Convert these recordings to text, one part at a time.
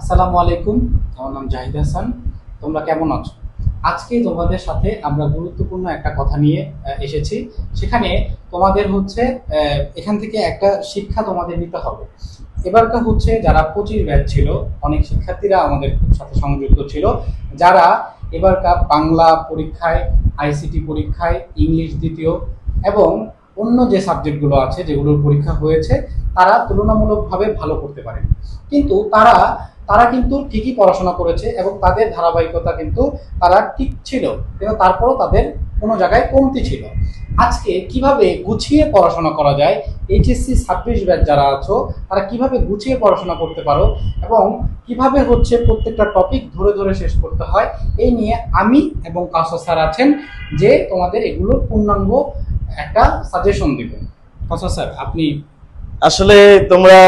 আসসালামু আলাইকুম। আমার নাম জাহিদ হাসান। তোমরা কেমন আছো? আজকে তোমাদের সাথে আমরা গুরুত্বপূর্ণ একটা কথা নিয়ে এসেছি। সেখানে তোমাদের হচ্ছে এখান থেকে একটা শিক্ষা তোমাদের নিতে হবে। এবারকার হচ্ছে যারা 25 ব্যাচ ছিল, অনেক শিক্ষার্থীরা আমাদের সাথে সংযুক্ত ছিল, যারা এবারকার বাংলা পরীক্ষায়, আইসিটি পরীক্ষায়, ইংলিশ দ্বিতীয় এবং অন্য যে সাবজেক্টগুলো আছে যেগুলোর পরীক্ষা হয়েছে, তারা তুলনামূলকভাবে ভালো করতে পারে। কিন্তু তারা তারা কিন্তু ঠিকই পড়াশোনা করেছে এবং তাদের ধারাবাহিকতা কিন্তু তারা ঠিক ছিল, কিন্তু তারপরও তাদের কোনো জায়গায় কমতি ছিল। আজকে কিভাবে গুছিয়ে পড়াশোনা করা যায়, এইচএসসি 26 ব্যাচ যারা আছো তারা কিভাবে গুছিয়ে পড়াশোনা করতে পারো এবং কিভাবে হচ্ছে প্রত্যেকটা টপিক ধরে ধরে শেষ করতে হয়, এই নিয়ে আমি এবং কাউসার স্যার আছেন যে তোমাদের এগুলোর পূর্ণাঙ্গ একটা সাজেশন দিবেন। কাউসার স্যার, আপনি আসলে তোমরা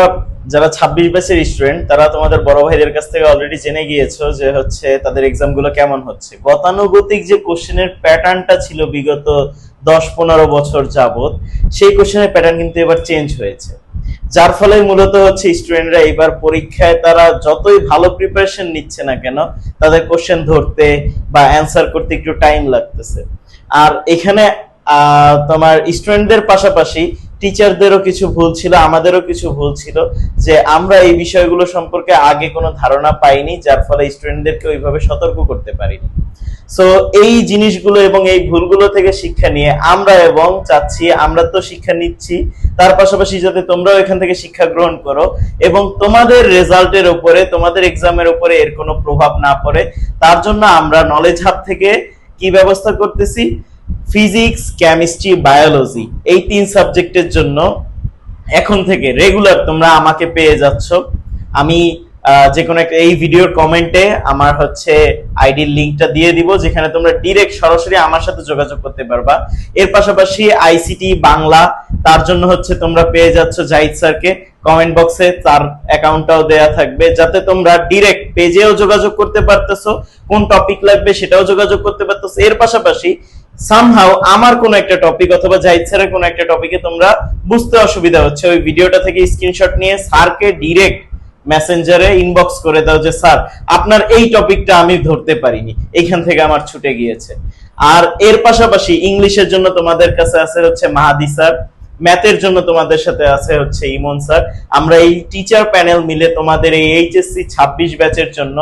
যারা 26 ব্যাচের স্টুডেন্ট তারা তোমাদের বড় ভাইদের কাছ থেকে অলরেডি জেনে গিয়েছো যে হচ্ছে তাদের এক্সাম গুলো কেমন হচ্ছে। গতানুগতিক যে কোশ্চেনের প্যাটার্নটা ছিল বিগত 10-15 বছর যাবত, সেই কোশ্চেনের প্যাটার্ন কিন্তু এবার চেঞ্জ হয়েছে, যার ফলে মূলত হচ্ছে স্টুডেন্টরা এবার পরীক্ষায় তারা যতই ভালো প্রিপারেশন নিচ্ছে না কেন, তাদের কোশ্চেন ধরতে বা অ্যান্সার করতে একটু টাইম লাগতেছে। আর এখানে তোমার স্টুডেন্টদের পাশাপাশি টিচারদেরও কিছু ভুল ছিল, আমাদেরও কিছু ভুল ছিল যে আমরা এই বিষয়গুলো সম্পর্কে আগে কোনো ধারণা পাইনি, যার ফলে স্টুডেন্টদেরকে ওইভাবে সতর্ক করতে পারিনি। সো এই জিনিসগুলো এবং এই ভুলগুলো থেকে শিক্ষা নিয়ে আমরা এবং চাচ্ছি, আমরা তো শিক্ষা নিচ্ছি, তার পাশাপাশি যাতে তোমরাও এখান থেকে শিক্ষা গ্রহণ করো এবং তোমাদের রেজাল্টের উপরে, তোমাদের এক্সামের উপরে এর কোনো প্রভাব না পড়ে, তার জন্য আমরা নলেজ হাব থেকে কি ব্যবস্থা করতেছি, ফিজিক্স, কেমিস্ট্রি, বায়োলজি এই 3 সাবজেক্টের জন্য এখন থেকে রেগুলার তোমরা আমাকে পেয়ে যাচ্ছ। আমি যে কোনো একটা এই ভিডিওর কমেন্টে আমার হচ্ছে আইডির লিংকটা দিয়ে দিব, যেখানে তোমরা ডিরেক্ট সরাসরি আমার সাথে যোগাযোগ করতে পারবা। এর পাশাপাশি আইসিটি বাংলা, তার জন্য হচ্ছে তোমরা পেয়ে যাচ্ছ জাহিদ স্যারকে। কমেন্ট বক্সে তার অ্যাকাউন্টটাও দেয়া থাকবে, যাতে তোমরা ডিরেক্ট পেজেও যোগাযোগ করতে পারতেছো, কোন টপিক লাগবে সেটাও যোগাযোগ করতে পারতেছো। এর পাশাপাশি সামহাউ আমার কোন একটা টপিক অথবা জাহিদ স্যারের কোন একটা টপিকে তোমরা বুঝতে অসুবিধা হচ্ছে, ওই ভিডিওটা থেকে স্ক্রিনশট নিয়ে স্যারকে ডিরেক্ট মেসেঞ্জারে ইনবক্স করে দাও যে স্যার আপনার এই টপিকটা আমি ধরতে পারিনি, এইখান থেকে আমার ছুটে গিয়েছে। আর এর পাশাপাশি ইংলিশের জন্য তোমাদের কাছে আছে হচ্ছে মাহাদি স্যার, ম্যাথের জন্য তোমাদের সাথে আছে হচ্ছে ইমন স্যার। আমরা এই টিচার প্যানেল মিলে তোমাদের এই এইচএসসি 26 ব্যাচের জন্য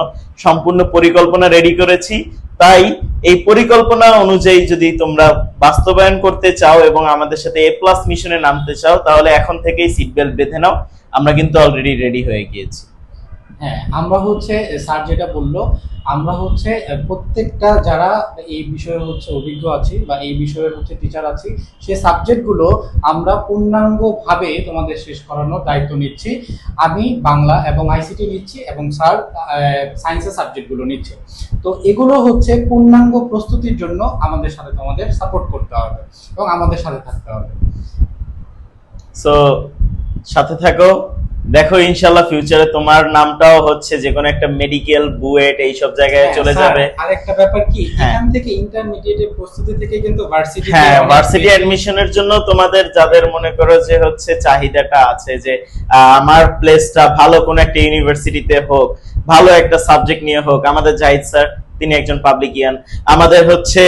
সম্পূর্ণ পরিকল্পনা রেডি করেছি। তাই এই পরিকল্পনা অনুযায়ী যদি তোমরা বাস্তবায়ন করতে চাও এবং আমাদের সাথে এ প্লাস মিশনে নামতে চাও, তাহলে এখন থেকেই সিট বেল্ট বেঁধে নাও, আমরা কিন্তু অলরেডি রেডি হয়ে গিয়েছি। হ্যাঁ, আমরা হচ্ছে স্যার যেটা বললো, আমরা হচ্ছে প্রত্যেকটা যারা এই বিষয়ে হচ্ছে অভিজ্ঞ আছি বা এই বিষয়ের হচ্ছে টিচার আছি, সেই সাবজেক্টগুলো আমরা পূর্ণাঙ্গভাবে তোমাদের শেষ করানোর দায়িত্ব নিচ্ছি। আমি বাংলা এবং আইসিটি নিচ্ছি এবং স্যার সায়েন্সের সাবজেক্টগুলো নিচ্ছে। তো এগুলো হচ্ছে পূর্ণাঙ্গ প্রস্তুতির জন্য আমাদের সাথে তোমাদের সাপোর্ট করতে হবে এবং আমাদের সাথে থাকতে হবে। সো সাথে থাকো, দেখো ইনশাআল্লাহ ফিউচারে তোমার নামটাও হচ্ছে যে কোনো একটা মেডিকেল, বুয়েট এইসব জায়গায় চলে যাবে। আর একটা ব্যাপার কি, এখান থেকে ইন্টারমিডিয়েটের প্রস্তুতি থেকে কিন্তু ভার্সিটি, হ্যাঁ, ভার্সিটি অ্যাডমিশনের জন্য তোমাদের যাদের মনে করো যে হচ্ছে চাহিদাটা আছে যে আমার প্লেসটা ভালো কোন একটা ইউনিভার্সিটিতে হোক, ভালো একটা সাবজেক্ট নিয়ে হোক, আমাদের জাহিদ স্যার তিনি একজন পাবলিকিয়ান, আমাদের হচ্ছে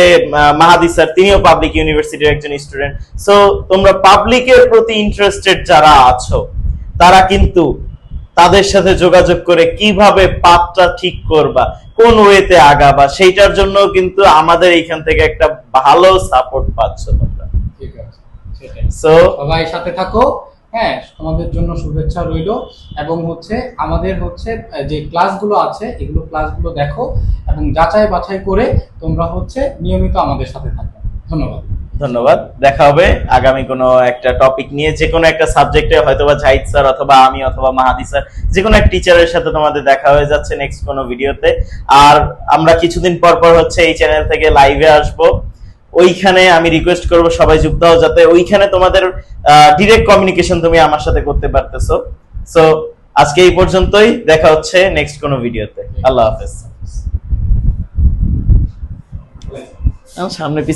মাহাদি স্যার তিনিও পাবলিক ইউনিভার্সিটির একজন স্টুডেন্ট। সো তোমরা পাবলিকের প্রতি ইন্টারেস্টেড যারা আছো, তারা কিন্তু তাদের সাথে যোগাযোগ করে কিভাবে পাথটা ঠিক করবা, কোন ওয়েতে আগাবা, সেইটার জন্য কিন্তু আমাদের এইখান থেকে একটা ভালো সাপোর্ট পাচ্ছ তোমরা। ঠিক আছে, সেটাই। সো সবাই সাথে থাকো। হ্যাঁ, তোমাদের জন্য শুভেচ্ছা রইল এবং হচ্ছে আমাদের হচ্ছে যে ক্লাসগুলো আছে এগুলো ক্লাসগুলো দেখো এবং যাচাই বাছাই করে তোমরা হচ্ছে নিয়মিত আমাদের সাথে থাকো। ধন্যবাদ। ধন্যবাদ, দেখা হবে আগামী কোনো একটা টপিক নিয়ে, যে কোনো একটা সাবজেক্টে, হয়তোবা জাহিদ স্যার অথবা আমি অথবা মাহাদি স্যার, যে কোনো এক টিচারের সাথে তোমাদের দেখা হয়ে যাচ্ছে নেক্সট কোনো ভিডিওতে। আর আমরা কিছুদিন পর পর হচ্ছে এই চ্যানেল থেকে লাইভে আসব, ওইখানে আমি রিকোয়েস্ট করব সবাই যুক্ত হও, যাতে ওইখানে তোমাদের ডিরেক্ট কমিউনিকেশন তুমি আমার সাথে করতে পারতেছো। সো আজকে এই পর্যন্তই, দেখা হচ্ছে নেক্সট কোনো ভিডিওতে। আল্লাহ হাফেজ। সামনে পিছনে